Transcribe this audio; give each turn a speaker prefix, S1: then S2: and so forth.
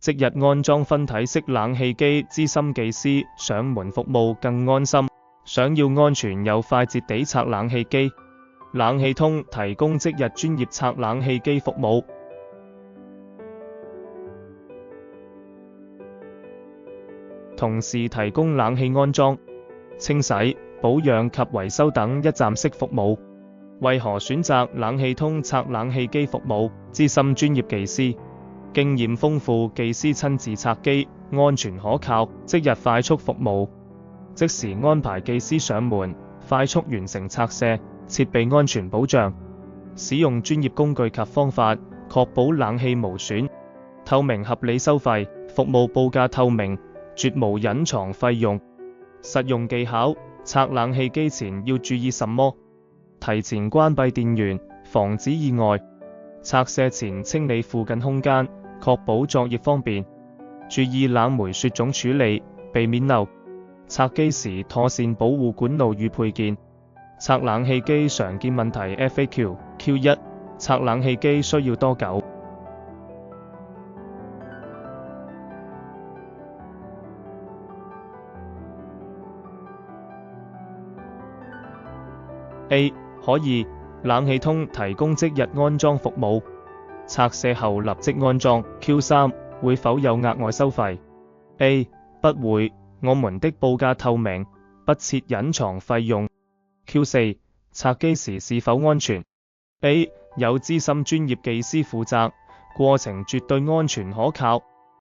S1: 即日安裝分體式冷氣機，資深技師上門服務更安心。想要安全又快捷地拆冷氣機，冷氣通提供即日專業拆冷氣機服務，同時提供冷氣安裝、清洗、保養及維修等一站式服務。為何選擇冷氣通拆冷氣機服務？資深專業技師，經驗豐富技師親自拆機，安全可靠，即日快速服務，即時安排技師上門，快速完成拆卸，設備安全保障。使用專業工具及方法，確保冷氣無損。透明合理收費，服務報價透明，絕無隱藏費用。實用技巧：拆冷氣機前要注意什麼？提前關閉電源，防止意外。拆卸前清理附近空間，確保作業方便。注意冷媒雪種處理，避免漏。拆機時妥善保護管路與配件。拆冷氣機常見問題 FAQ Q1 拆冷氣機需要多久？A 可以，冷氣通提供即日安裝服務，拆卸後立即安裝。Q3 會否有額外收費？A 不會，我們的報價透明，不設隱藏費用。Q4 拆機時是否安全？A 有資深專業技師負責，過程絕對安全可靠。